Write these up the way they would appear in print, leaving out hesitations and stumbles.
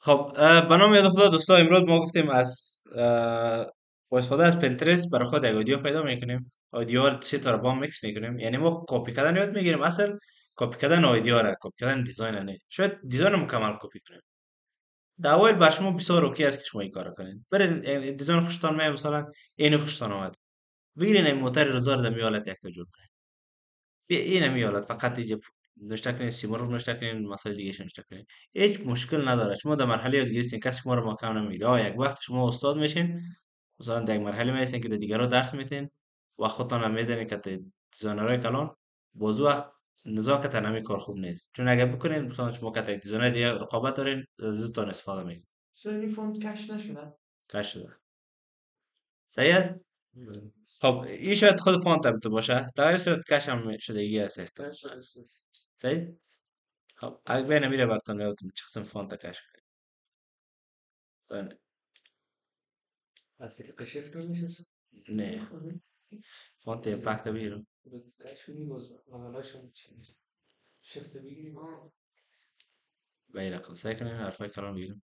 خب به نام یاد خدا دوستا، امروز ما گفتیم از با استفاده از پنترست برای خود یک ویدیو پیدا میکنیم. ویدیو رو سه تا رو با هم میکس میکنیم، یعنی ما کپی کردن یاد میگیریم. اصل کپی کردن ویدیو را، کپی کردن دیزاین نه، شاید دیزاین رو مکمل کپی کنیم. در اول بر شما بسیار اوکی است که شما این کار کنید. برین دیزاین خوشتان میاد، مثلا اینو خوشتان اومد، بگیرین این موتر رزار در میالت یک تا جور کنید. این میالت فقط اینجا نوشته کنین، سیمون رو نوشته کنین، مسائل دیگه نوشته کنین. هیچ مشکل نداره. شما در مرحله یادگیری هستین، کسی شما رو مکان نمیگیره. یک وقت شما استاد میشین، مثلا در یک مرحله میرسین که دیگران درس میتین و خودتان هم میدونین که دیزاینرهای کلان بازو وقت نزاکت نمی کار خوب نیست. چون اگر بکنین مثلا شما که یک دیزاینر دیگه رقابت دارین، از ازتان استفاده میکنین. چرا این فونت کش نشده؟ کاش شده. صحیح است. خب این شاید خود فونت هم تو باشه، در این صورت کش هم شدگی هست احتمال. کش هست. صحیح. خب اگه بین میره براتون یادتون چه قسم فونت کش کنین. هستی که قشف نمیشه. نه، فونت امپکت بگیرم. کش میگوز مقالهشون چیز شفت بگیریم به این رقم سعی کنین حرفای کلان بگیرم.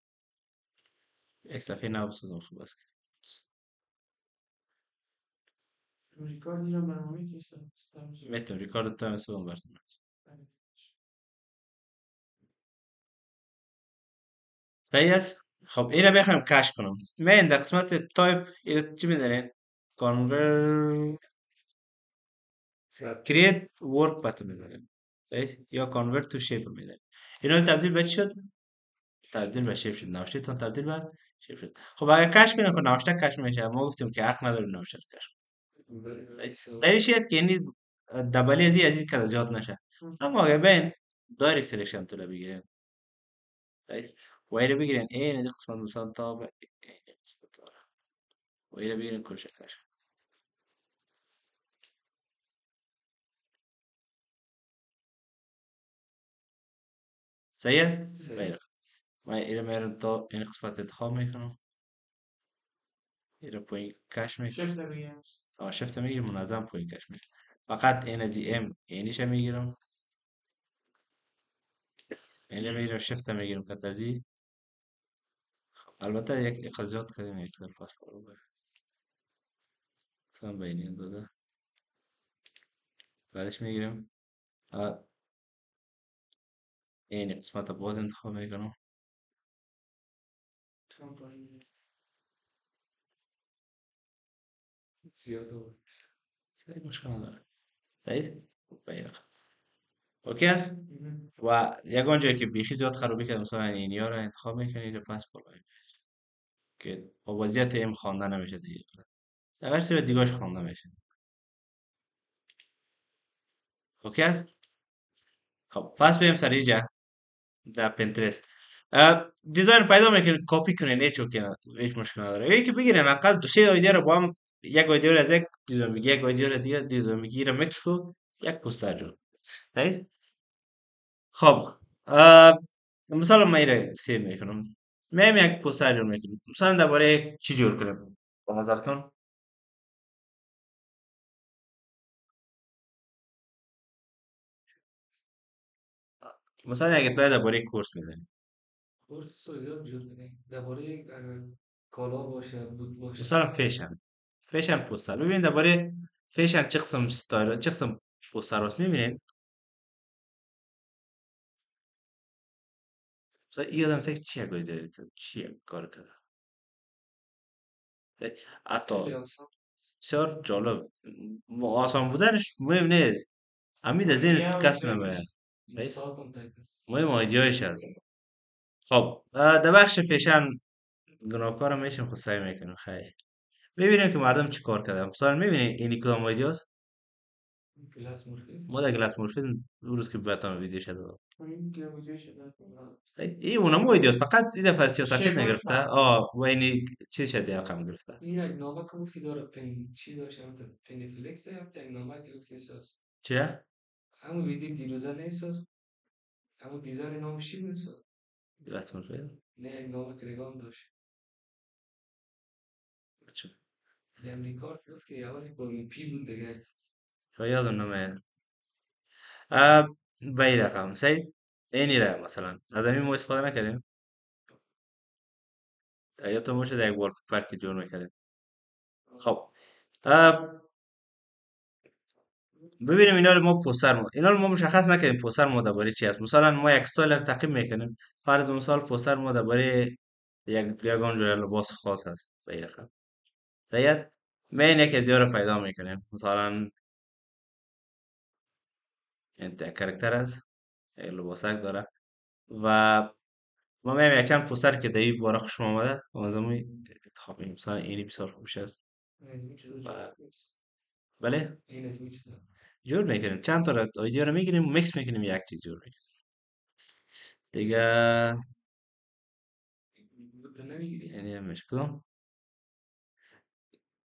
یک صفحه نو بسازم خوب است. ریکارد میرم برنامه کشتم. میتونم ریکارد تایم سوم براتون. صحیح است. خب اینو بخوایم کش کنم، من در قسمت تایپ اینو چی می‌دارین؟ کانورت کریت ورک بتون می‌دارین. صحیح، یا کانورت تو شیپ می‌دارین. اینا رو تبدیل به چی شد؟ تبدیل به شیپ شد. نوشتهتون تبدیل به شیپ شد. خب اگه کش کنیم خب نوشته کش میشه. ما گفتیم که حق نداریم نوشته کش کنیم. در این چیز که یعنی دبلی از این که زیاد نشه. اما اگه بین دایرکت سلیکشن تو رو بگیرین، صحیح؟ و اینو بگیرین این از این قسمت مثلا تا به این قسمت داره. و اینو بگیرین کل شکلش. صحیح است؟ بله. من اینو میارم تا این قسمت انتخاب میکنم. اینو پایین کش میکنم. شفت بگیرم شفت میگیرم، منظم پایین کش میکنم. فقط این از این ام اینیش میگیرم. اینو میگیرم شفت میگیرم که از این. البته یک اخراجات کردیم یک در پاس برابر. مثلا بین این دو ده. بعدش میگیرم این قسمت باز انتخاب میکنم. زیاده صحیح، مشکل نداره. صحیح. بین اوکی است. و یگان جایی که بیخی زیاد خرابی کرد، مثلا اینیا رو انتخاب میکنید پس بالا که با وضعیت ام خوانده نمیشه دیگه. در هر صورت دیگاش خوانده میشه. اوکی است. خب پس بریم سر اینجا در پینترست. دیزاین پیدا میکنید، کپی کنید، هیچ اوکی نداره، هیچ مشکل نداره. یکی بگیرین اقل دو سه ایده رو با هم، یک ایده رو از یک دیزاین میگی، یک ایده رو دیگه دیزاین میگی، رو میکس کو یک پوستر جور. صحیح. خب مثلا من اینو سیر میکنم، میم یک پوستر جور میکنم. مثلا درباره چی جور کنم به نظرتون؟ مثلا اگه تو درباره کورس میزنی، کورس رو زیاد جور کنیم درباره اگر کالا باشه بود باشه مثلا فیشن پوستر ببینید. درباره فیشن چه قسم استایل، چه قسم پوستر هست میبینید. مثلا این آدم چه چی گویده، چی کار کرده. حتی خیلی آسان بسیار جالب. آسان بودنش مهم نیست، امید از این ایده همش کس تایپ نمیاد. است مثال کن تایپ است مهم ایدیایش هست. خب در بخش فیشن گناهکار میشیم، خود سعی میکنیم خیلی ببینیم که مردم چی کار کردن. مثلا میبینید این کدام ویدیوست. کلاس مورفیز ما در گلاس مورفیزم اون روز که بهتام ویدیو شده بود. این که ویدیو شده این اونم ویدیوست، فقط این دفعه سیاست شیپ های نگرفته. فرق و اینی چی شده رقم گرفته. این یک نامه که گفتی داره پن چی داشت همون پن فلکس یا یک نامه که گفتی احساس چرا؟ همون ویدیو دیروزه نیست همون دیزاین نامش چی بود گلاس مورفیز نه یک نامه که نگام داشت چه؟ به امریکا گفتی اولی با پی بود دیگه یادم نمیاد. به این رقم سعید اینی را مثلا از همین ما استفاده نکردیم. یادتون باشه در یک وال که جور میکردیم. خب اه، ببینیم اینا رو ما اینا رو ما مشخص نکردیم پوستر ما درباره چی است. مثلا ما یک استایل رو تعقیب میکنیم، فرض مثال پوستر ما درباره یگان جور لباس خاص است به این رقم. دیگه مین یک از رو پیدا میکنیم، مثلا این کرکتر است، یک لباسک داره و ما میم یک چند پوستر که دیگه باره خوش آمده آزمون انتخاب میکنیم. مثلا اینی بسیار خوش است نظمی چیزا جور و نیست. بله این نظمی چیزا جور میکنیم، چند تا را ایدیا رو میگیریم میکس میکنیم یک چیز جور میکنیم دیگه. بوده نمیگیری. یعنی همش کدام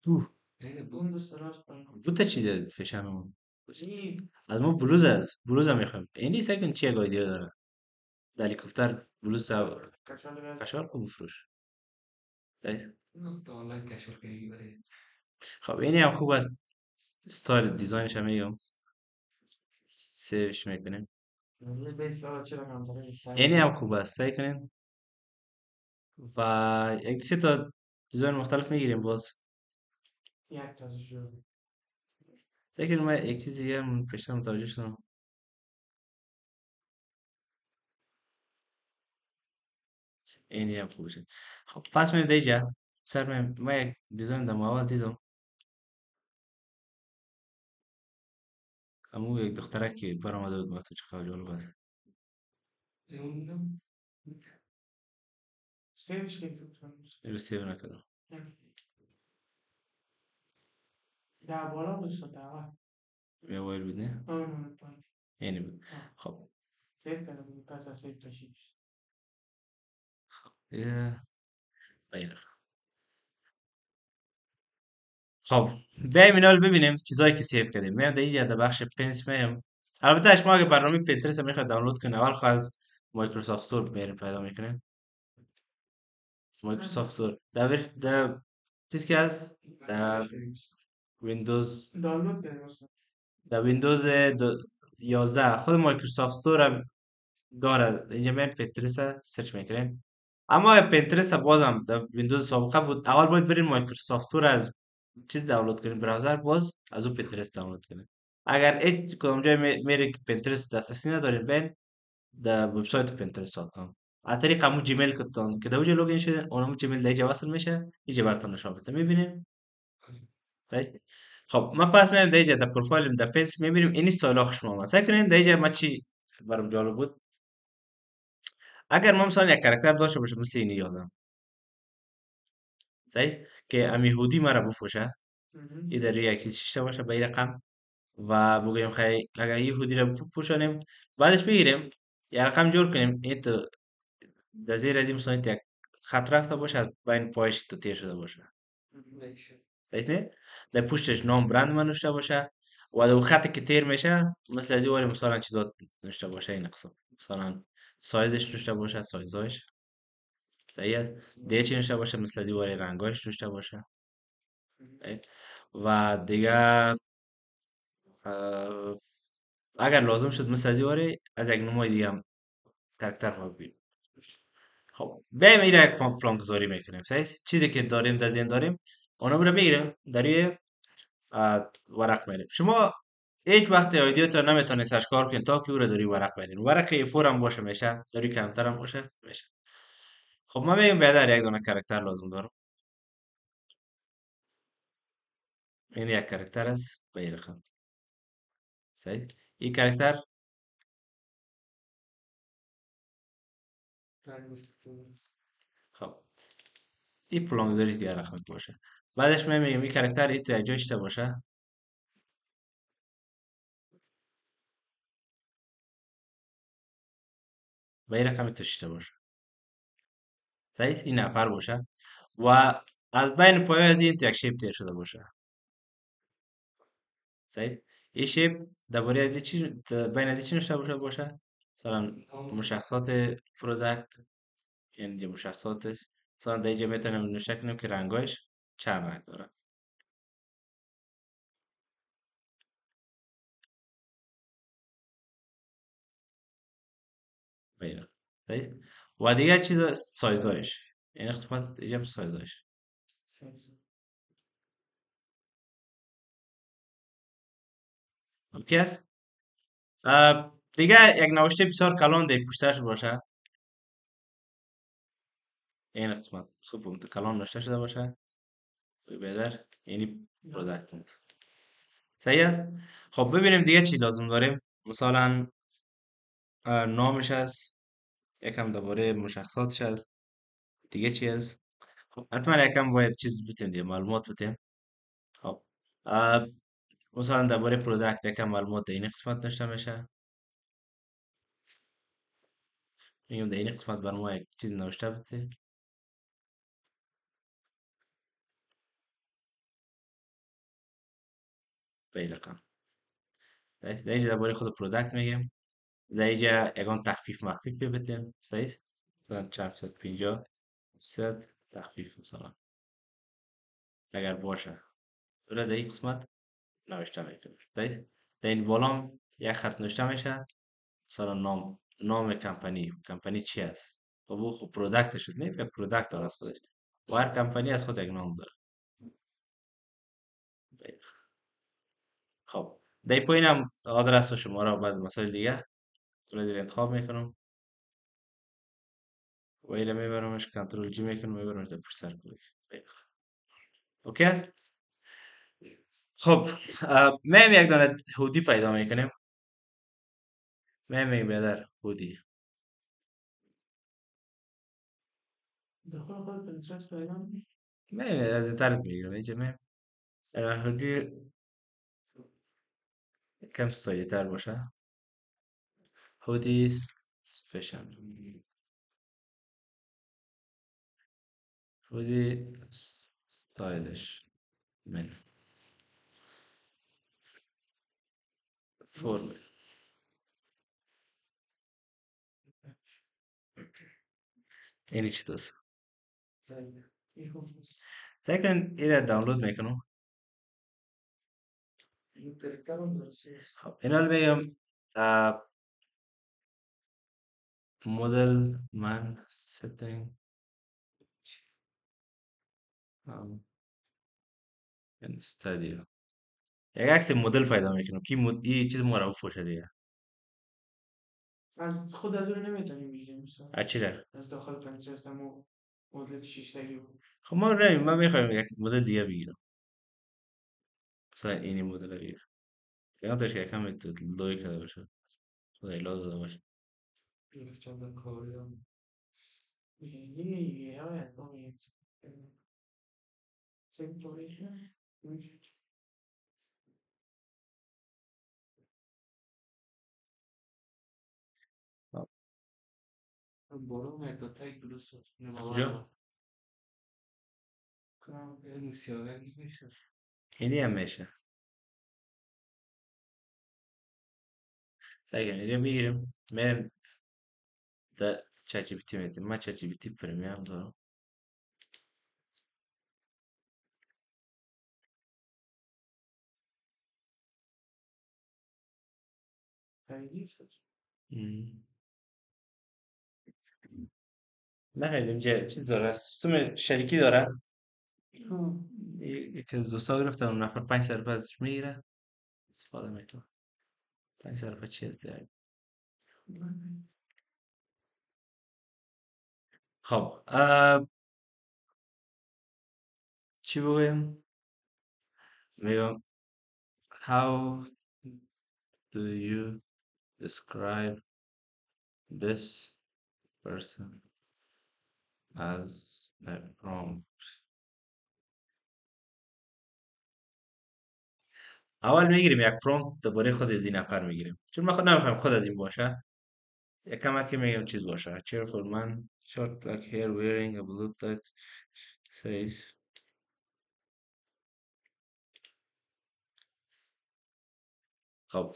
اوه این بوم دوست داشت بوتا چیز فشن این از ما بلوز است، بلوز هم میخوایم. اینی سکن چیه گایدی داره در هلیکوپتر بلوز کچال راست. کشار کو بفروش. نه تو آنلاین کشور کردی برای خب اینی هم خوب است، ستایل دیزاینش هم میگم سیوش میکنیم. نظر بیس را چرا منطقه سعی اینی هم کنم خوب است سعی کنیم و یک سه تا دیزاین مختلف میگیریم باز. یک تازه شروع سعی کنیم من یک چیز دیگه هم پیشتر متوجه شدم. اینی هم خوب شد. خب پس من دیجا سر من یک دیزاین دم اول دیدم، همون یک دخترک که برآمده بود وقتی چه خیلی جالب بود. اونم سیمش که فکر کنم اینو سیو نکردم. در بالا باشه در یه وایل بود نه آن پایین اینی بود. خب سیف کردم پس از سیف کشیدش یه غیر. خب بیایم اینا رو ببینیم چیزایی که سیو کردیم. میام در اینجا در بخش پنس میام. البته شما اگه برنامه پینترست هم میخواد دانلود کنید اول خو از مایکروسافت استور میرین پیدا میکنین. مایکروسافت استور در چیزی که هست در ویندوز، دانلود کردم در ویندوز 11 خود مایکروسافت استور هم داره. اینجا میان پینترست سرچ میکنین. اما پینترست بازم در ویندوز سابقه بود، اول باید برین مایکروسافت استور از چیز دانلود کنین براوزر، باز از اون پینترست دانلود کنین. اگر هیچ کدوم جای میری که پینترست دسترسی ندارین بین در وبسایت پینترست دات کام از طریق همون جیمیل که در اونجا لوگین شدین اونم جیمیل در اینجا وصل میشه اینجا براتون نشون بده میبینین. خب ما پس میایم در اینجا در پروفایل در پنس میبینیم این استایل خوش ما سعی کنین در اینجا ما چی برام جالب بود. اگر ما مثلا یک کاراکتر داشته باشم مثل اینی یادم صحیح که امی هودی مرا بپوشه، این در یک چیز شیشه باشه به این رقم و بگویم خیلی اگر این هودی رو بپوشانیم بعدش بگیریم یه رقم جور کنیم این تو در زیر از این مثلا یک خط رفته باشه از بین پایش تو تیر شده باشه نمیشه صحیح نه در پشتش نام برند من نوشته باشه و در خطی که تیر میشه مثل از این واری مثلا چیزات نوشته باشه این قسم مثلا سایزش نوشته باشه سایزاش صحیح است دیگه چی نوشته باشه مثل از این واری رنگاش نوشته باشه. صحیح؟ و دیگه اه، اگر لازم شد مثل از این واری از یک نمای دیگه هم کرکتر ها بگیریم. خب بیایم این را یک پلان گذاری میکنیم صحیح چیزی که داریم در ذهن داریم اونم رو میگیریم در یه ورق میریم. شما هیچ وقت ایدیاتور نمیتونه سرچ کار کنید تا که او رو داری ورق برین، ورق A4 هم باشه میشه داری کمتر هم باشه میشه. خب ما میگیم بیادر یک دونه کرکتر لازم دارم. این یک کرکتر است به این رقم صحیح. این کرکتر خب این پلان گذاری دیگه رقم باشه. بعدش ما میگیم این کرکتر این تو یک جایش باشه به این رقم توشیده باشه صحیح این نفر باشه و از بین پایه از این تو یک شیپ تیر شده باشه صحیح. این شیپ درباره از این چی بین از این چی نوشته باشه مثلا مشخصات پروداکت یعنی اینجا مشخصاتش مثلا در اینجا میتونیم نوشته کنیم که رنگاش چند رنگ داره بینه صحیح؟ و دیگه چیز سایزایش این قسمت اینجا سایزش سایز. اوکی است. دیگه یک نوشته بسیار کلان در پشتش باشه. این قسمت خوب کلان نوشته شده باشه. بهتر یعنی پروداکت. صحیح است. خب ببینیم دیگه چی لازم داریم. مثلا نامش است، یکم درباره مشخصاتش است. دیگه چی است؟ خب حتما یکم باید چیز بتیم دیگه، معلومات بتیم. خب اه، مثلا درباره پروداکت یکم معلومات در این قسمت داشته میشه. میگم در این قسمت بر ما یک چیز نوشته بده. به این رقم در اینجا درباره خود پروداکت میگیم. در اینجا یکان تخفیف مخفیف بدیم. صحیح؟ مثلا 450 تخفیف مثلا اگر باشه در این قسمت نوشته میکنیم. صحیح؟ در این بالا هم یک خط نوشته میشه. مثلا نام کمپانی چی است. خب او خب پروداکت شد، نه یک پروداکت داره از خودش و هر کمپانی از خود یک نام داره. خب در این پایین هم آدرس و شماره و بعد مسائل دیگه رو انتخاب میکنم و اینو میبرمش کنترل جی میکنم میبرمش در پشت سر کوش. اوکی است. خب میم یک دانه هودی پیدا میکنیم. میم بیادر هودی داخل خود پنترست پیدا می‌کنی؟ میم از اینترنت میگیرم اینجا میم هودی کم سایه تر باشه. هودی فشن هودی ستایلش من فرم اینی چی دوست طيب. ايه هو؟ سکن ایره دانلود میکنم. التركيبة الرئيسية. خب اینا رو بگم مدل من setting استادیو یک عکس مدل پیدا میکنم کی این چیز معرف باشه دیگه. از خود از اون نمیتونیم بگیریم مثلا اچیره از داخل پنترست هم مدل 6 تایی بود. خب ما نمیم من میخوایم یک مدل دیگه بگیرم. مثلا اینی مدل بگیرم یا تاش یکم لوی کرده باشه خدای لا داده باشه. یک چند کاری هم یه های اندامی سیم تاریخ خب، برو مدتای درست کجا کنم نوسیاده میشه اینی هم میشه. سعی اینجا میگیرم میرم در چت جی پی تی میتیم. من چت جی پی تی پرمیوم دارم. خیلی شد. مم. نه خیلی اینجا چیز داره سیستم شریکی داره. یکی از دوستا گرفته اون نفر 5 سال ازش میگیره استفاده میکنه. 5 سال چی هست دیگه. خب چی بگویم میگم how do you describe this person as a prompt. اول میگیریم یک پرومپت درباره خود از این نفر میگیریم چون ما خود نمیخوایم خود از این باشه. یک کمکی میگم چیز باشه cheerful man short black hair wearing a blue tie says. خب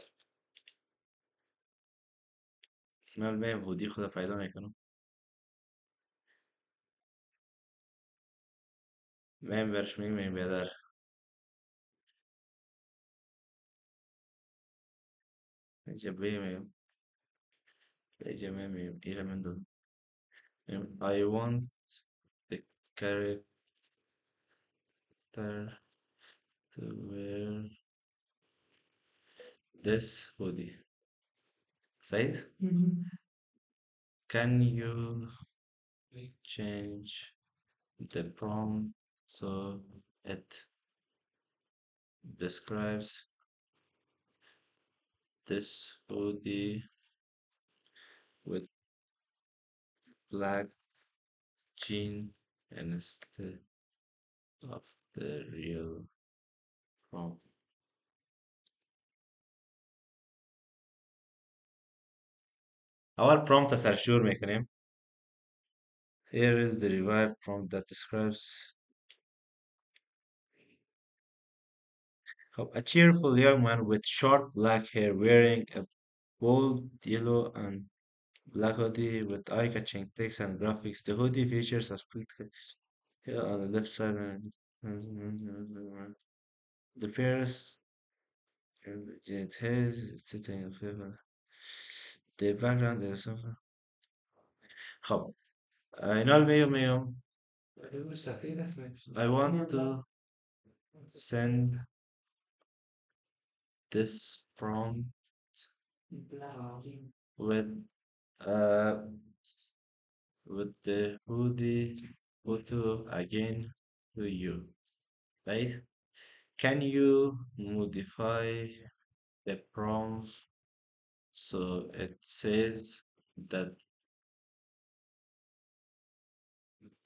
من میم هودی خود پیدا میکنم. میم برش میگم بیادر اینجا میگم اینجا میگم ایره من دو I want the character to wear this hoodie. Says, can you change the prompt so it describes this hoodie with black jean instead of the real prompt? Our prompt سرشور میکنیم. Here is the revived prompt that describes a cheerful young man with short black hair wearing a bold yellow and black hoodie with eye-catching text and graphics. The hoodie features a split here on the left side and the first jet hair is sitting in favor. The background is خب اینا رو میگم سفید است. I want to send this prompt with uh the hoodie photo again to you, right? Can you modify the prompt so it says that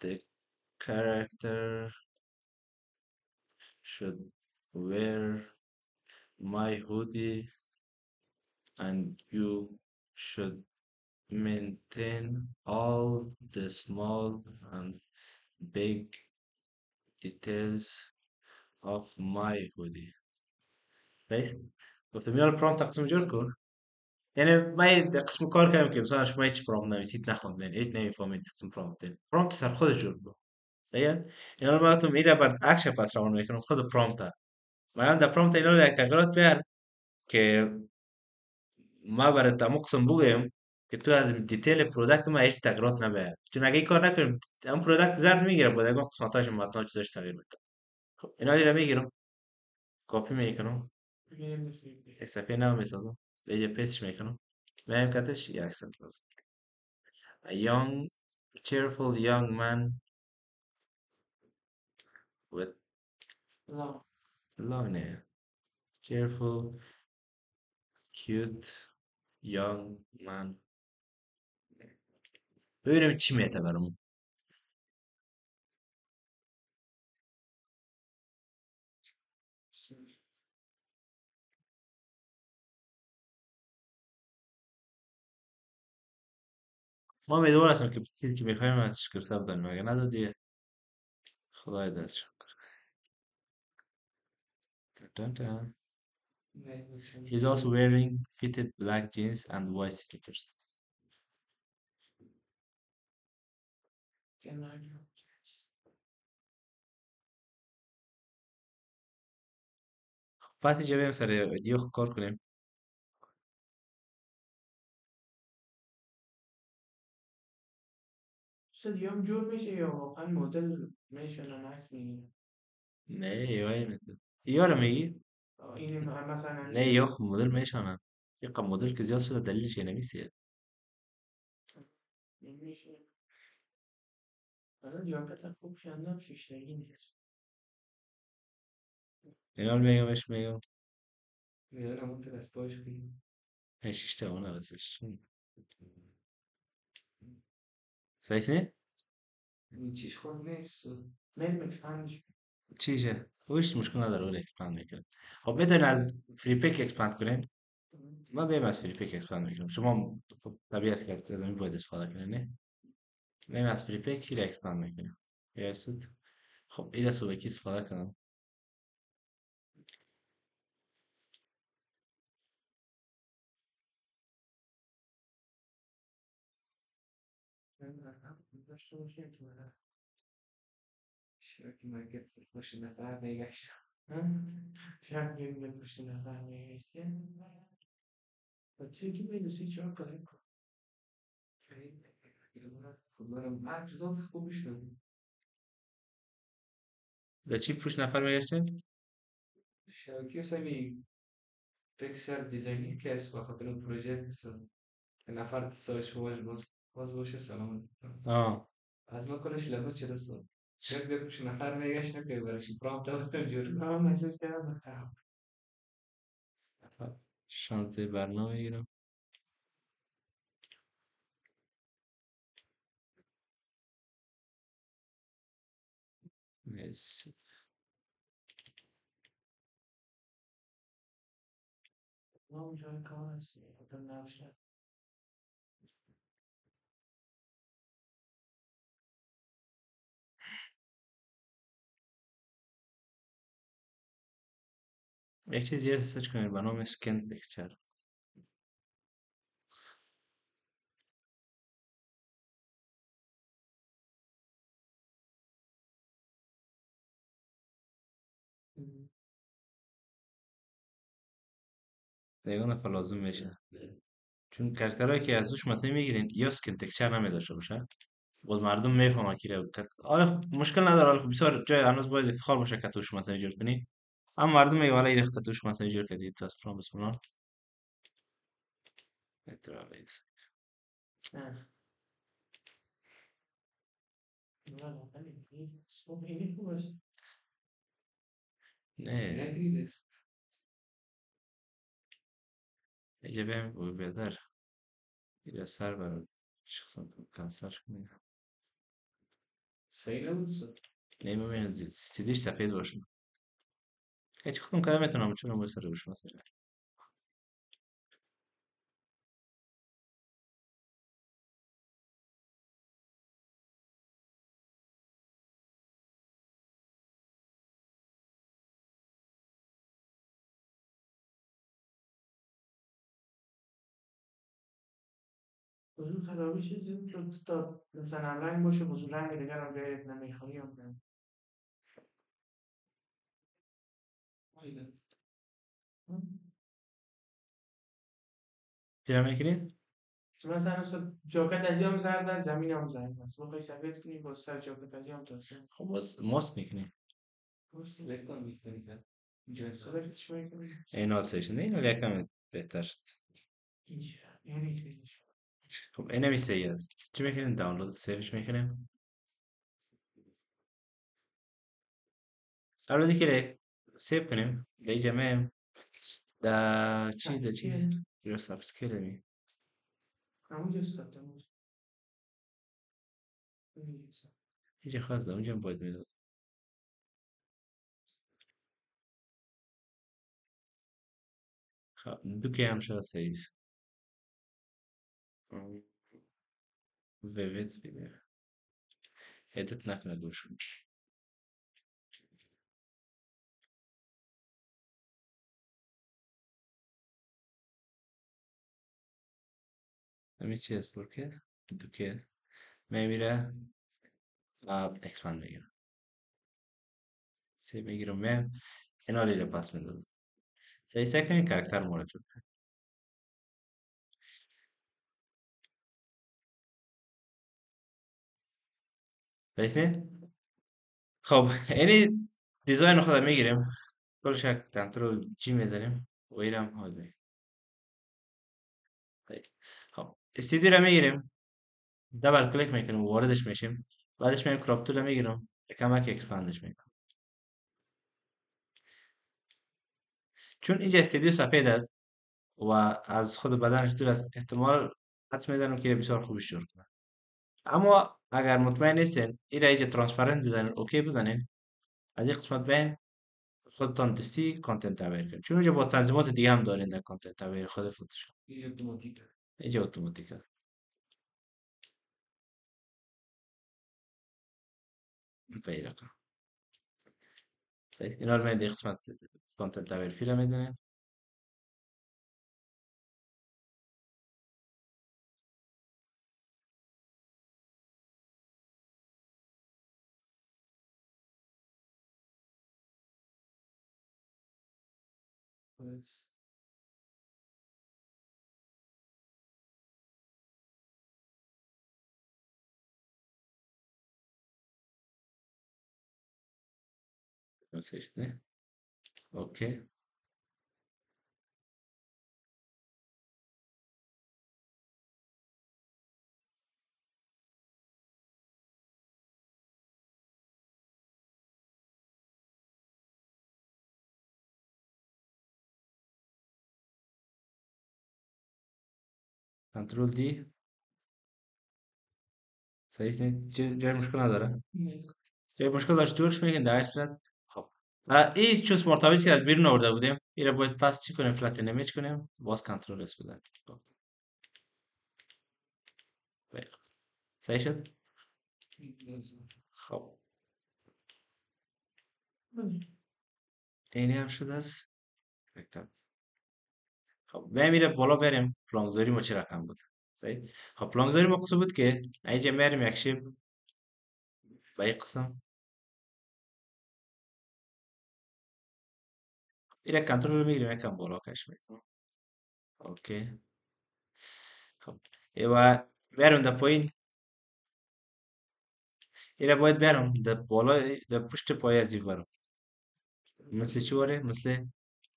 the character should wear my hoodie and you should maintain all the small and big details of my hoodie. right? گفتم میال پرامپت تقسیم جور کن. یعنی ما قسم کار کردم که مثلا شما هیچ پرامپت نویسید نخوندین هیچ نمیفهمید قسم پرامپت پرامپت سر خود جور کن. دیگه اینا رو براتون میره بر عکس پاترون میکنم خود پرامپت ما در پرامپت اینا رو یک تغییرات بیار که ما برای تمقسم بگویم که تو از دیتیل پروداکت ما هیچ تغییرات نباید چون اگه این کار نکنیم اون پروداکت زرد میگیره بود اگه قسمتاش متن چیزاش تغییر میکنه. خب اینا رو میگیرم کپی میکنم یک صفحه نو میسازم به یه پیستش میکنم میایم کاتش یک سنتنس a young cheerful young man with long hair cheerful cute young man ببینیم چی میته برامون. ما امیدوار هستم که چیزی که میخوایم ازش کرده بودن مگه ندادی خدای دست شد. He's also wearing fitted black jeans and white sneakers. بعد اینجا بریم سر ویدیو کار کنیم. شاید یا جور میشه یا واقعا مدل میشونن عکس میگیرن. نه ایوه میتونم ایوه میگی؟ این مثلا نه یا خب مدل میشانن یه مدل که زیاد شده دلیلش یه نمیسیه میشه. حالا جاکت خوب شندم شیشتگی نیست. اینا رو میگمش میگم میدونم اون تو دستگاهش بگیم. شیشته اونه بسش صحیح نه؟ چیش خود نیست. میم اکسپندش چیشه؟ هیچ مشکل نداره اون اکسپند میکنه. خب میتونین از فری پیک اکسپند کنین. ما بیم از فری پیک اکسپند میکنم شما خب طبیعی است که از این باید استفاده کنین نه؟ بیم از فری پیک رو اکسپند میکنم یاسد خب این از وکی استفاده کنم داشته باشیم که من شاید مگه پشت نفر میگشتم شاید یه پشت نفر میگشتم بچه که میدوسی چرا کاری کن فوتبالم عکس داد خوبش کنم به چی پوش نفر میگشتیم؟ شبکه سمی پکسر دیزاینی که است به خاطر پروژه نفر سایش باز باشه سلام. آه. از ما کلش لباس چرا سو یک بپوش نفر میگشتم که برش پرامپت دادم جوری مسیج کردم شانزده برنامه میگیرم. اونجا کار است خاطر نوشتم یک چیز یه سرچ کنید به نام سکن پکچر. یگان نفر لازم میشه، چون کارکترهایی که از روش مصنوعی میگیرین یا سکن تکچر نمیداشته باشه باز مردم میفهمن که آره خب مشکل نداره، آره خب بسیار جای هنوز باید افتخار باشه که توش مصنوعی جور کنی، اما مردم میگه والا ایره که توش مصنوعی جور کردید تو از فلان بس فلان احترام بایست. نه اینجا بهم بهتر یا سر بر شخصا کنسل کنیم. صحیح نبود شد نمی‌بینم سیدیش سفید باشه. هیچ خودم کدام میتونم چون باید سر روش مثلا. بزرگ خداوی چیزی تا مثلا رنگ باشه بزرگ رنگ دیگر هم بیاید نمیخوایی هم نه چرا میکنید؟ مثلا جاکت از هم زرد است زمین هم زرد است بخوای سفید کنی با سر جاکت از هم توسه خب باز ماست میکنید. باید سلکت هم میکنی کرد اینجا سلکتش میکنی این آسایش نه ولی یکم بهتر شد. اینجا یعنی اینجا خب این همی سی است چی میکنیم دانلود سیوش میکنیم قبل از اینکه سیو کنیم در جمعه چی چیه؟ رو سابسکیل می همونجا استفاده هیچ خاص اونجا باید میداد خب دو که هم شد سیز ویویت بگیر ادت نکنه دوش همین چی است که دو که میمیره اکسپند میگیرم سی میگیرم من اینا لیره پاس میداد سعی کنین کارکتر مورد شد رئیسه خب یعنی دیزاین خود میگیریم کل شک کنترل جی میزنیم و ایرم ها خب استیزی رو میگیریم دبل کلیک میکنیم واردش میشیم بعدش میایم کراپ تول میگیرم کمک اکسپاندش میکنم چون اینجا استودیو سفید است و از خود بدنش دور است احتمال حدس میزنم که بسیار خوبش جور کنه اما اگر مطمئن نیستین این را اینجا ترانسپرنت بزنین اوکی بزنین از این قسمت بین خودتان دستی کانتنت اویر کنین چون اینجا باز تنظیمات دیگه هم دارین در کانتنت اویر خود فوتوشاپ اینجا اتوماتیک اینجا اتوماتیک پیدا کن اینا رو من قسمت کانتنت اویر فیلم میدونین است مسیج نه. اوکی. کنترل دی. صحیح نیست. جای مشکل نداره. جای مشکل داشت جورش میگن در هر صورت. خب این چوز مرتبطی که از بیرون آورده بودیم این را باید پس چی کنیم؟ فلت ایمیج کنیم، باز کنترل اس بزنیم. خب بله. صحیح شد. خب اینی هم شد از رکتانگل. خب بیایم میره بالا بریم پلانگذاری ما چه رقم بود. صحیح. خب پلانگذاری ما قصه بود که اینجا میریم یک شیب به این قسم این کنترل رو میگیریم یکم بالا کش میکنم. اوکی. خب و برم در پایین این باید برم در بالا در پشت پای از این برم مثل چی واره؟ مثل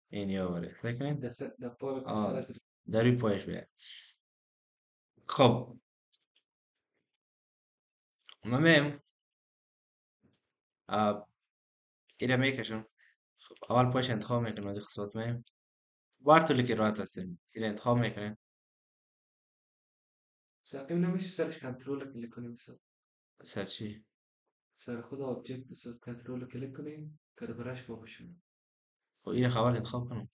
اینیا واره فکر ده پای پشت سر آه است. در روی پایش بیاد. خب ما میم این میکشم. خب اول پایش انتخاب میکنم از این قسمت میم بار طولی که راحت هستیم این انتخاب میکنیم. مستقیم نمیشه سرش کنترل کلیک کنیم مثلا. سر چی؟ سر خود آبجکت مثلا کنترل کلیک کنیم که برش با بشه. خب این خبر انتخاب کنم.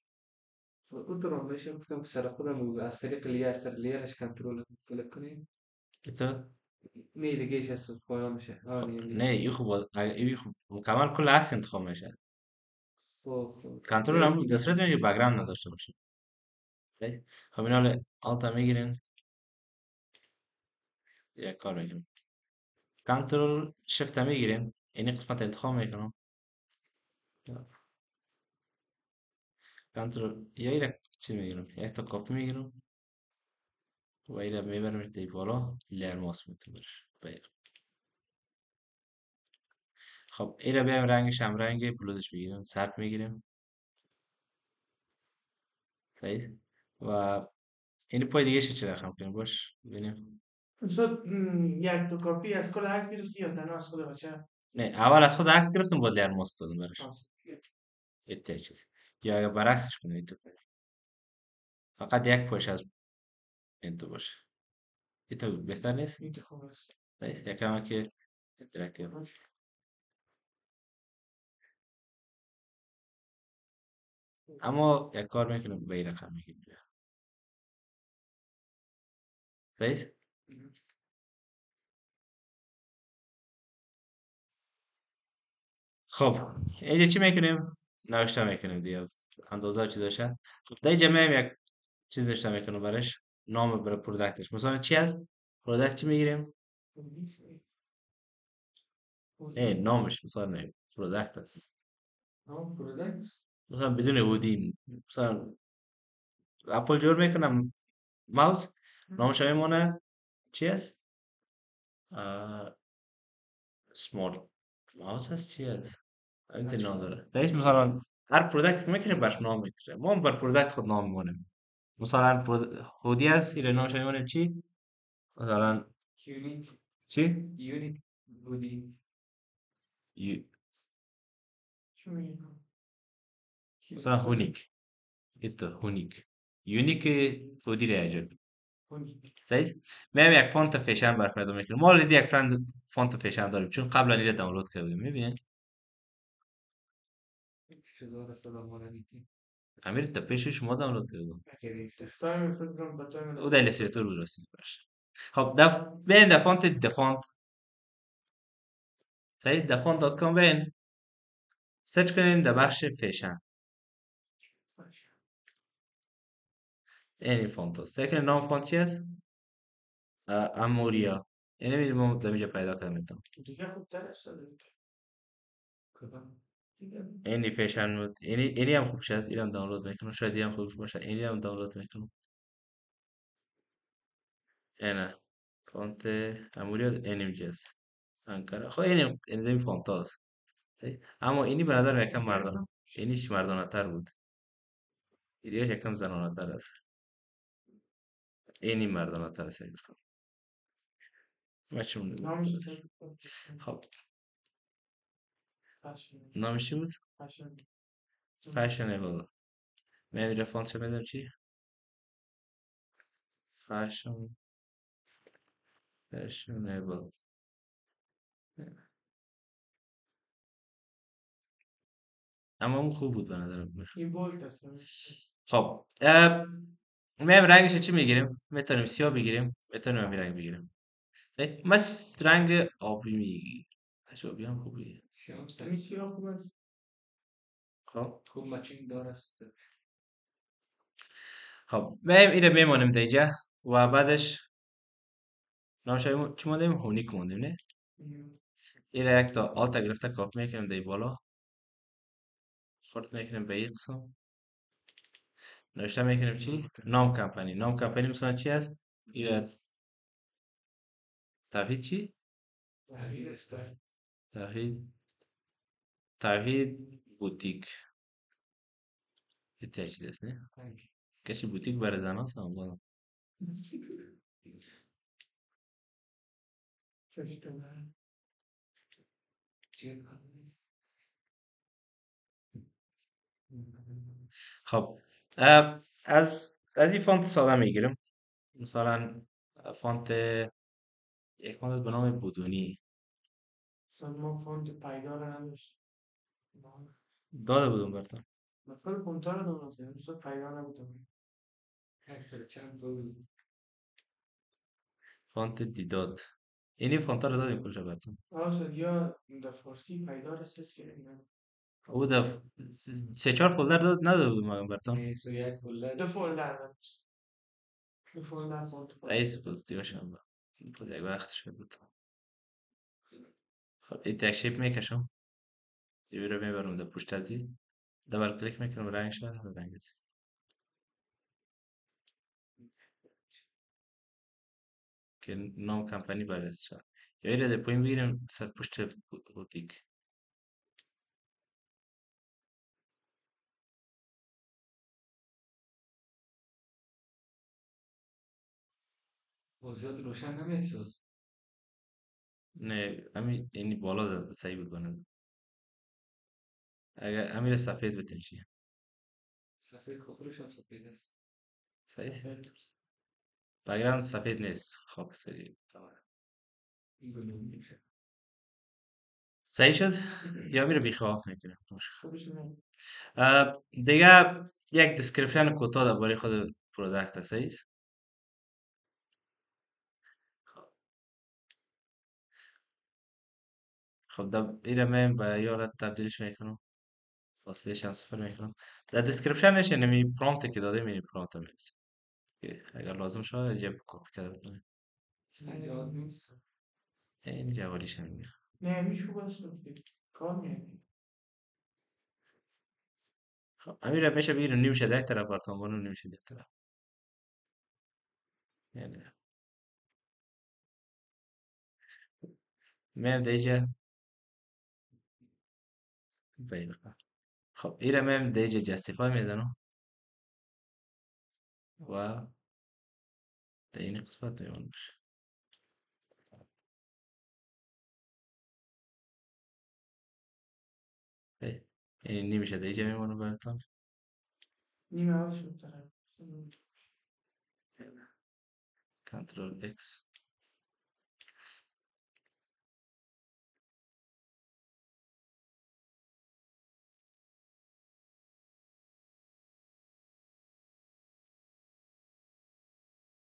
اون تو رو میشه گفتم سر خودم از طریق لیر سر لیرش کنترل کلیک کنیم. ایتا نه دیگه هست پایان میشه. خب نه نه نه. این خوب این خوب مکمل کل عکس انتخاب میشه. خب کنترل درست هم در میگی. صورت میگه بک‌گراند نداشته باشه. صحیح؟ خب این حال آلتا میگیرین یک کار میکنیم کنترل شفت میگیریم این قسمت انتخاب میکنم کنترل یا ایره چی میگیرم یک تا کپی میگیرم و ایره میبرم دی بالا لیر ماس میتونش بگیر. خب ایره بیایم رنگش هم رنگ بلوزش بگیریم سرپ میگیریم. صحیح. و این پای دیگه چه رقم کنیم باش ببینیم. شد یک دو کپی از کل عکس گرفتی یا تنها از خود بچه؟ نه اول از خود عکس گرفتم با لیر ماس دادم برش آس. ایت چیز یا اگر برعکسش کنیم ایت فقط یک پاش از این تو باشه ایت بهتر نیست. این تو خوب است. صحیح یکم که اینتراکتیو باشه. اما یک کار میکنم به این رقم میگیم. صحیح. خب اینجا چی میکنیم نوشته میکنیم دیگه اندازه و چیزاش هست. خب در اینجا میایم یک چیز نوشته میکنم برش نام برای پروداکتش مثلا چی هست پروداکت چی میگیریم نه نامش مثلا نه پروداکت هست نام پرودکت. مثلا بدون هودی مثلا اپل جور میکنم ماوس نامش میمونه چی هست سمارت ماوس هست چی هست انت نام داره رئیس مثلا هر پروداکت که میکنه برش نام میکشه ما هم بر پروداکت خود نام میمونیم مثلا هودی هست این نامش میمونه چی مثلا یونیک. چی یونیک بودی. یو- چی میگم؟ مثلا هونیک ایتا هونیک یونیک هودی ریجر یونیک. صحیح. میام یک فونت فشن برش پیدا میکنیم ما already یک فونت فشن داریم چون قبلا اینو دانلود کرده بودیم میبینین چیزا سلام علیکم. امیر تا پیش شما دانلود کرده بود خیلی استفاده می‌کنم با تو او در الیستریتور بود راستش باشه. خب بین دفونت صحیح دفونت دات کام بین سرچ کنین در بخش فشن این فونت هست تکن نام فونت چی هست اموریا یعنی میدونم در اینجا پیدا کردم دیگه خوب تر است. کدام دیگه اینی فشن بود اینی هم خوب شد اینم دانلود میکنم شاید این هم خوب باشه اینی هم دانلود میکنم اینا فونت اموریا انیمیجز انکارا خب این فونت هست اما اینی به نظر یکم مردانه، اینیش مردانه تر بود، اینیش یکم زنانه تر است. اینی مردانه تر است. ما چی مونده بود؟ خب نامش چی بود؟ fashionable. میره فونت چه میدونم چی؟ fashion fashionable. اما اون خوب بود به نظرم. خب میم رنگش چی میگیریم؟ میتونیم سیاه بگیریم، میتونیم همین رنگ بگیریم. ما رنگ آبی میگیریم. آبی هم خوبیه. سیاه خوب است. خب خوب مچینگ دار است. خب میم اینو میمونیم دیگه و بعدش نامش چی موندیم؟ هونیک موندیم نه؟ اینو یک تا آلتا گرفته کاپ میکنیم دی بالا، خورد میکنیم به این قسم، نوشته میکنیم چی؟ نام کمپانی. نام کمپانی مثلا چی هست؟ اینو توحید چی؟ تغییر استایل. توحید توحید بوتیک. یه چیز است نه؟ کسی بوتیک برای زن هست هم بالا. خب از این فونت ساده میگیریم، مثلا فونت یک فونت به نام بودونی ما فونت پایدار نداشت. داده بودم براتون. مثلا فونت ها رو داشتم، مثلا پایدار نبودم. اکثر چند بود. فونت دیداد اینی فونت رو دادیم کلش براتون. آسد یا در فارسی پایدار است که نه. او سه چهار فولدر نداده بودم مگم براتون. نه سو یک فولدر. دو فولدر داشت. دو فولدر فونت. رئیس بود دیگه بود یک وقت شد بود. خب این تک شیپ میکشم، دیوی رو میبرم در پشت از این، دبل کلیک میکنم رنگش رو رنگ است که نام کمپانی بررس شد. یا ایره در پایین بگیریم سر پشت بوتیک. زیاد روشن نمیساز. نه همین اینی بالا صحیح بود بنده. اگر امیر سفید بتنشی سفید خوبش هم سفید است. صحیح. بگرند سفید نیست، خاکستری تمام. این بلون میشه. صحیح شد یا میره بیخواف میکنه. خوبش نه. دیگه یک دیسکریپشن کوتاه درباره خود پروداکت هست صحیح است؟ خب ایره من به یارت تبدیلش میکنم، فاصلهش هم صفر میکنم. در دیسکریپشنش نمی پرامپت که داده میری پرامپت هم هست که اگر لازم شد جب کپی کرده بکنیم. زیاد نیست. این جوالیش هم میگه. نه میشه خوب است. کار میاد. خب امیر میشه بگیریم نمیشه در طرف برتون بانو نمیشه در طرف یعنی من دیگه بین. خب ایره من دیگه جستیفای میدنم و در این قسمت میمون باشه. این نمیشه دیگه میمونه براتون. نیمه هاش میتونم. کنترل اکس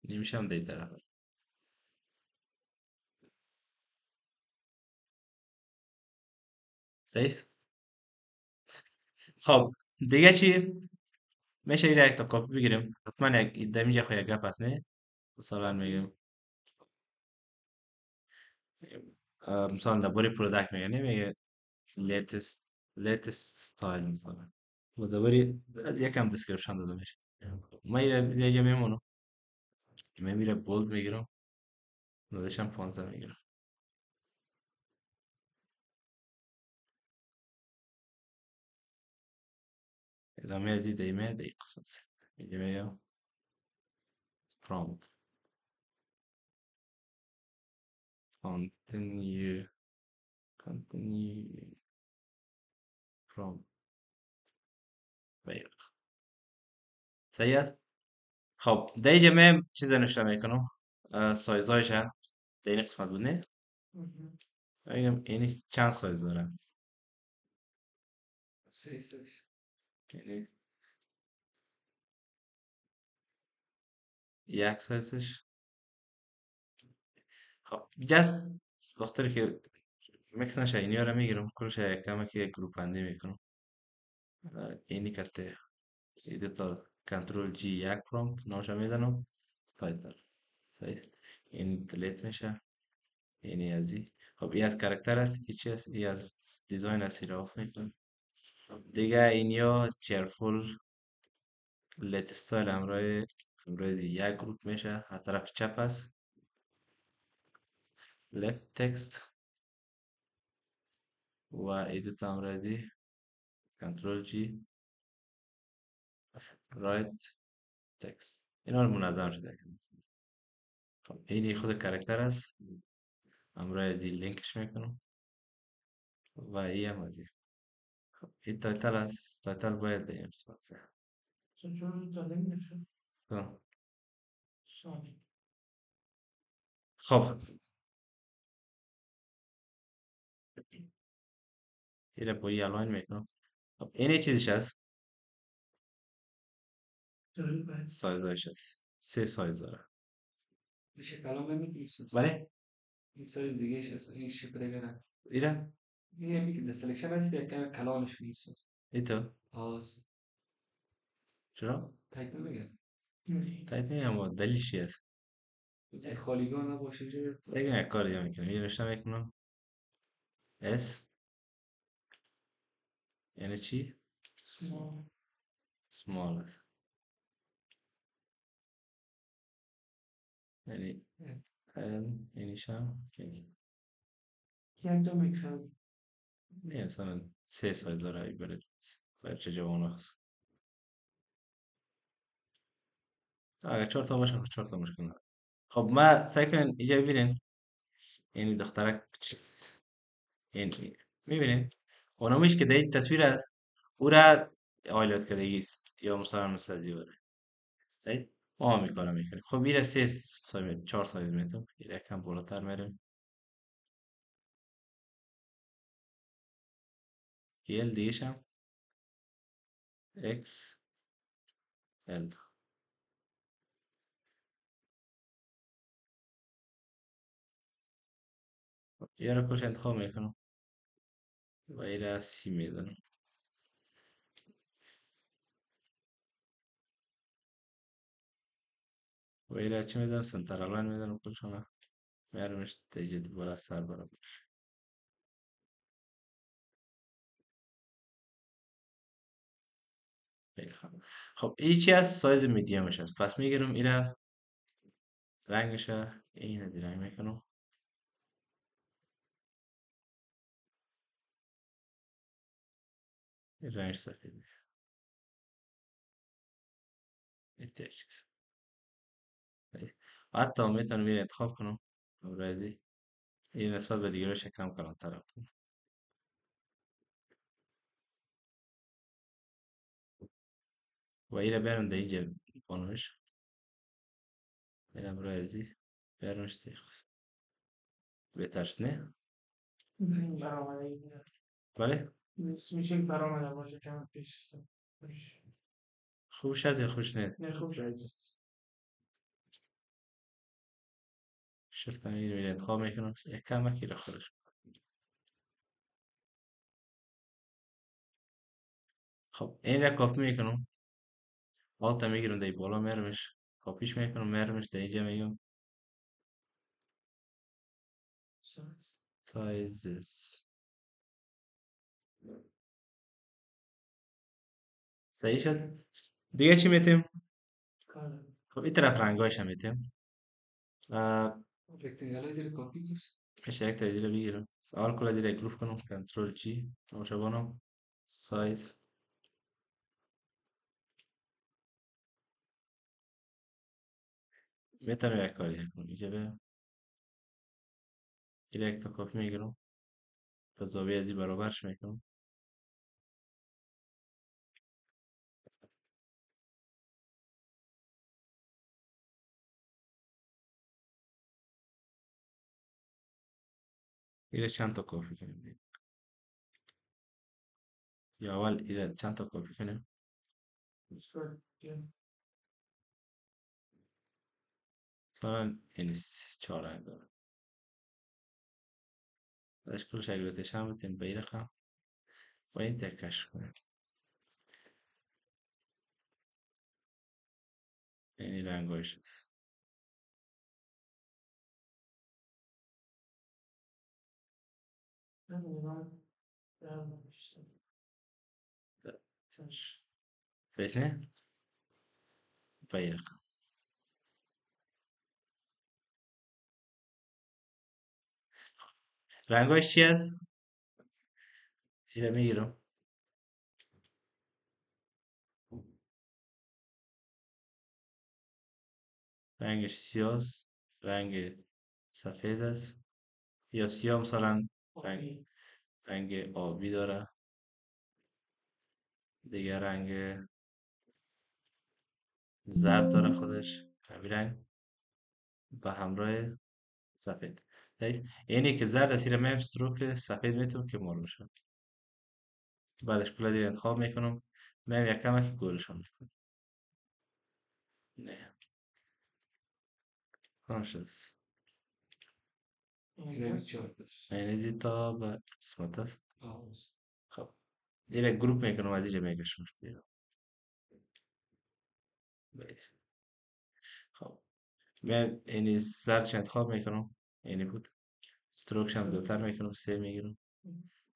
نمیشه هم در طرف صحیح. خب دیگه چی میشه ایره یک تا کپی بگیریم، حتما یک دمیج خو یک گپ هست نه. مثلا میگم مثلا درباره پروداکت میگه نمیگه لیتست ستایل مثلا و درباره از یکم دیسکریپشن داده میشه. ما اینجا میمونم، من میره بولد میگیرم، نوشتم 15 میگیرم. ادامه از این دیمه دی قسمت دیمه یا prompt continue continue prompt غیر صحیح است. خب در اینجا من چیز نوشته میکنم سایزایش در این قسمت بود نه بگم اینی چند سایز داره seis. یعنی یک سایزش خب جست وقتی که میکس نشه اینی رو میگیرم کلش یکم که یک گروپ بندی میکنم اینی کته ایده تا کنترل جی یک پرامپت نامش میزنم تایتل صحیح این دلیت میشه اینی از این خب این از کرکتر است این چی است این از دیزاین است این را آف میکنم دیگه اینیا چیرفول لیت استایل همراه یک گروپ میشه از طرف چپ است left text و ایدیت همراه دی کنترل جی رایت تکست اینا رو منظم شده خب اینی خود کرکتر است همراه دی لینکش میکنم و ای هم از این خب این تایتل است تایتل باید در این قسمت بره. خب خب این رو با این الاین میکنم خب اینی چیزش هست سایزش هست سه سایز داره میشه کلام نمی‌نویسید. بله این سایز دیگه هست این شکل دیگه. ایره این میگه در سلکشن هست که کم کلامش می‌نویسید. ایتو آز چرا تایید نمیگه. تایید میگم با دلیلش چی هست خالیگاه نباشه اینجا. دیگه یک کار دیگه میکنم یه نوشته میکنم اس یعنی چی Small. small یعنی یعنی شم یعنی یک دو میکسم. نه مثلا سه سایز داره ای برای چه جوان هست اگه چهار تا باشه خب چهار تا مشکل نداره خب ما سعی کنین اینجا ببینین یعنی دخترک چیز یعنی میبینین اونمیش که در این تصویر است او را آیلات کردگی است یا مثلا مثل دیواره صحیح؟ ما هم میکنم میکنیم خب میره سه سایز چهار سایز میتون یه یکم بالاتر میریم ال دیگه شم اکس ال یه رو کش انتخاب میکنم و این را سی میزنم و این را چی میزنم سنترالان میزنم کلشون میارمش تیجه بالا سر برم خیلی خوب خب این چی از سایز میدیمش هست پس میگیرم این را رنگش را این دی رنگ میکنم این رنگش سفید میشه این تیجه حتی میتونم این انتخاب کنم اوردی این نسبت به دیگرش کم کلانتر کنم و این را بیارم در اینجا بانوش اینم رایزی بیارمش تیخ بهتر شد نه این برآمده این بله میشه برآمده باشه کم پیش. خوبش هست یا خوبش نه نه خوب شد. شفتم این رو انتخاب میکنم یک کمکی را خودش خب این را کپی میکنم آلتا میگیرم در بالا میرمش کپیش میکنم میرمش در اینجا میگم سایزز صحیح شد دیگه چی میتیم خب این طرف رنگاش هم میتیم رکتنگل زیر کافی نیست. میشه یک تا دیگه بگیرم اول کلا دیگه گروپ کنم کنترل جی نوشابانم سایز میتونم یک کاری کنم اینجا به این یک تا کپی میگیرم تا زاویه ازی برابرش میکنم. این چند تا کپی کنیم یا اول این چند تا کپی کنیم. مثلا این چهار رنگ داره ازش کلش اگه روتیشن بتین به این رقم و این تکش کنیم. این رنگایش هست. بسه به این رقم رنگایش چی هست؟ اینو میگیرم رنگش سیاه است، رنگ سفید است یا سیاه مثلا رنگ آبی داره، دیگه رنگ زرد داره خودش همین رنگ با همراه سفید. دید اینی که زرد است اینو میم ستروک سفید میتونم که مال بشه. بعدش کلا دیگه انتخاب میکنم میم یک کمک گلشون میکنم. نه همشز اینه دیتا به قسمت است. خب دیگه گروپ میکنم از اینجا میکشم بیرون. خب من اینی زردش انتخاب میکنم اینی بود ستروکش هم دوتر میکنم سه میگیرم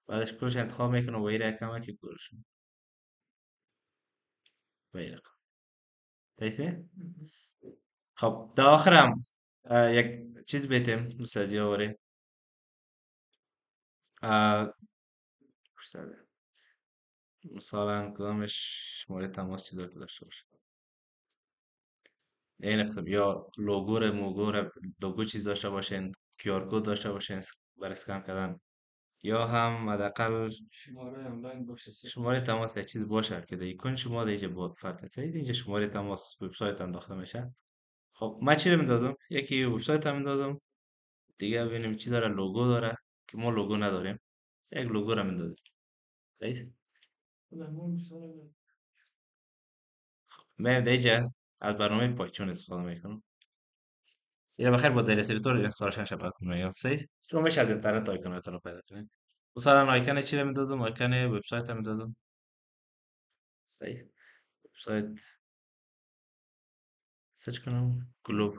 بعدش کلش انتخاب میکنم و این رقم که گلشون و این رقم تایسه. خب تا آخرم یک چیز بیتیم مثل از یاوره مثلا کدامش شماره تماس چیزا که داشته باشه این خب یا لوگو چیز داشته باشین QR کد داشته باشین برای اسکن کردن یا هم حداقل شماره آنلاین باشه شماره تماس یک چیز باشه که دیگه کن شما دیگه با فرق سید اینجا شماره تماس وبسایت انداخته میشه. خب من چی رو میندازم یکی وبسایت هم میندازم دیگه ببینیم چی داره لوگو داره که ما لوگو نداریم یک لوگو رو میندازیم رئیس من دیگه از برنامه پایتون استفاده میکنم یه بخیر با دلستریتور اینستالشن شبکه میگم سید شما میشه از اینترنت آیکوناتون رو پیدا کنید مثلا آیکون چی رو میندازم آیکون وبسایت رو میندازم سید وبسایت سرچ کنم گلوب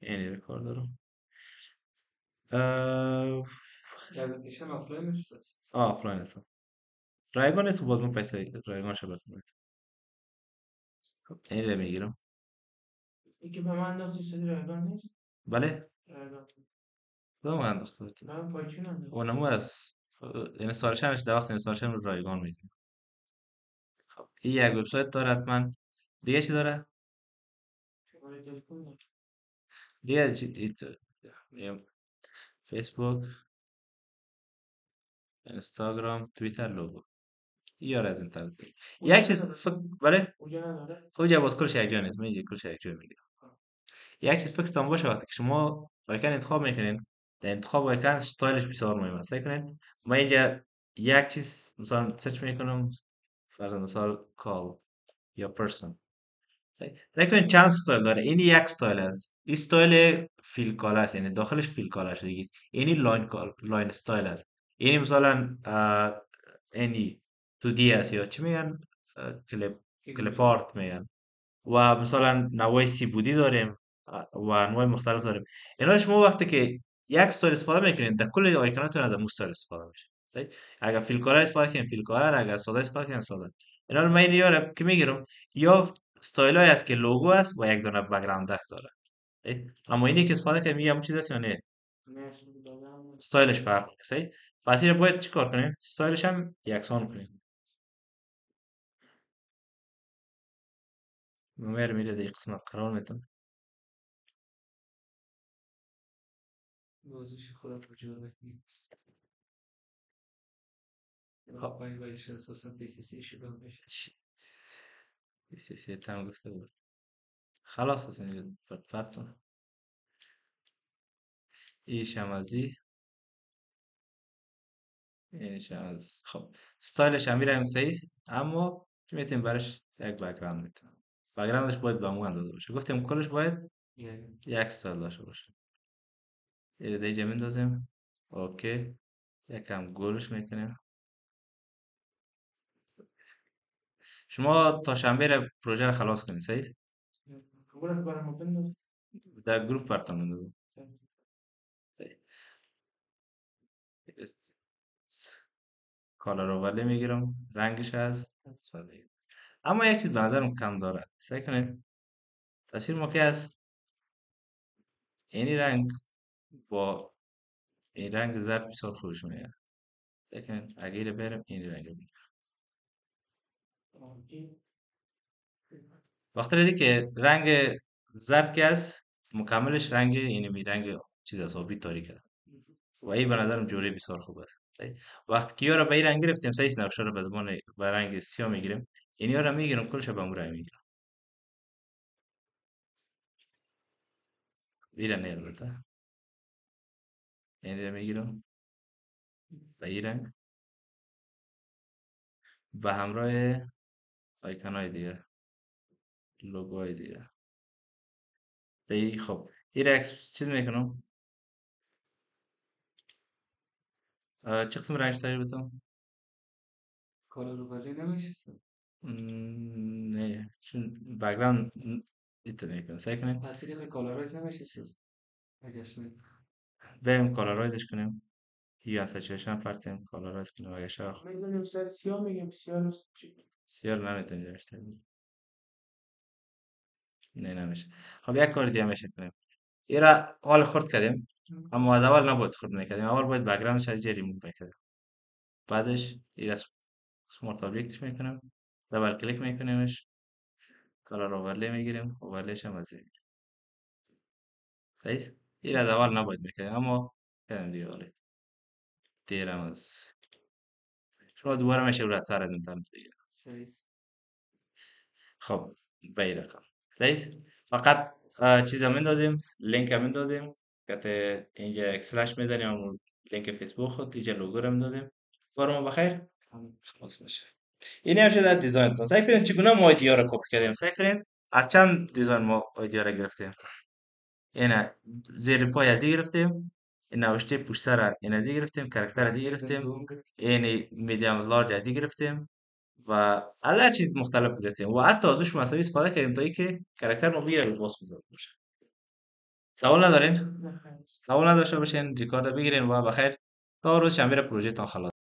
یعنی رکورد دارم آه اپلیکیشن آفلاین است. آفلاین هستم رایگان است بود من پیسه رایگان شبکه میت این رو میگیرم یکی به من انداختی شدی رایگان نیست. بله رایگان دو من انداخت من پایچون انداخت اونمو از اینستالشنش در وقت اینستالشن رو رایگان میکنم. خب این یک وبسایت داره حتما دیگه چی داره شماره تلفن داره. دیگه چی دیگه فیسبوک اینستاگرام توییتر لوگو یار از این طرف یک چیز بله کجا نداره خب جا باز کلش یک جا نیست من اینجا کلش یک جا میگیرم یک چیز فکرتان باشه وقتی که شما آیکن انتخاب میکنین در انتخاب آیکن استایلش بسیار مهم است فکر کنین ما اینجا یک چیز مثلا سرچ میکنم فرض مثال کال یا پرسون نکنین چند استایل داره این یک استایل است این استایل فیل کالا است یعنی داخلش فیل کالا شده دیگه اینی لاین استایل است اینی مثلا اینی تو دی است یا چی میگن کلیپ آرت میگن و مثلا نوای سی بودی داریم و انواع مختلف داریم اینا شما وقتی که یک استایل استفاده میکنین در کل آیکوناتون از همون استایل استفاده میشه اگر فیل کالر استفاده کنین فیل کالر اگر ساده استفاده کنین ساده اینا رو من یارم که میگیرم یا استایل هایی است که لوگو است و یک دونه بک‌گراند تک داره اما اینی که استفاده کنیم میگم چیز است یا نه استایلش فرق میکنه پس این رو باید چیکار کنیم استایلش هم یکسان کنیم میره در قسمت قرار میتم. بازوش خودم رو جور بکنیم. خب پایین ولیش اساسا PCC شروع میشه. سی تم گفته بود. خلاص اصلا فرق. ایش هم از اینش هم از خب ستایلش هم میره هم سعی، اما میتونیم براش یک بک‌گراند میتونم. بک‌گراندش باید به مو اندازه باشه. گفتیم کلش باید یعنی یک سال داشته باشه. یه دیگه میندازیم. اوکی. یکم گلش میکنیم. شما تا شنبه پروژه رو خلاص کنید صحیح؟ خبرك بقى ربنا. در گروه براتون میندازم. کالا رو ولی میگیرم رنگش از اصفر. اما یک چیز به نظرم کم داره سعی کنید تصویر ما که از اینی رنگ با این رنگ زرد بسیار خوبش میاد. سعی کنید اگه برم این رنگ رو بگیرم. وقتی دیدی که رنگ زرد که است مکملش رنگ اینی می رنگ چیز است آبی تاریک است و این به نظرم جوری بسیار خوب است. صحیح؟ وقتی کیا رو به این رنگ گرفتیم سعی نقشه رو به زمان به رنگ سیاه میگیریم اینیا رو میگیرم کلش رو به اون رنگ میگیرم. این نه البته این رو میگیرم به این رنگ به همراه آیکون های دیگه لوگو های دیگه. دی خب این عکس چیز میکنم چه قسم رنگ تغییر بدم؟ کالا رو ولی نمیشه. نه چون بک‌گراند ایت میکنم سعی کنیم پس دیگه کالارایز نمیشه چیز. اگه اسم بریم کالارایزش کنیم یا سچویشن فرتیم کالارایز کنیم اگه شاخ میدونیم سر سیاه میگیم سیاه رو سیار نمیتونیم جایش تغییر نه نمیشه. خب یک کار دیگه میشه کنیم این را حال خورد کردیم اما از اول نباید خورد میکردیم اول باید بک‌گراندش از جای ریموو میکردیم بعدش این را سمارت آبجکتش میکنیم دبل کلیک میکنیمش کالر اوورلی میگیریم اوورلیش هم از این صحیح این از اول نباید میکردیم اما کردیم دیگه ولی دیرم از شما دوباره میشه رو از سر از اینترنت دیگه. سیز. خب به این رقم صحیح فقط چیز هم میندازیم لینک هم میندازیم که اینجا اکسلش میزنیم همون لینک فیسبوک خود اینجا لوگو رو میندازیم کار ما بخیر خلاص میشه. این هم شده دیزاین تا سعی کنید چگونه ما ایدیا رو کپی کردیم سعی کنید از چند دیزاین ما ایدیا رو گرفتیم اینا زیر پای از این گرفتیم این نوشته پشت سر این از این گرفتیم کرکتر از این گرفتیم این میدیوم لارج از این گرفتیم و از هر چیز مختلف گرفتیم و حتی ازش مساوی استفاده کردیم تا اینکه کرکتر ما بگیره رو باز باشه. سوال ندارین؟ سوال نداشته باشین ریکارد بگیرین و بخیر تا روز شنبه پروژه تان خلاص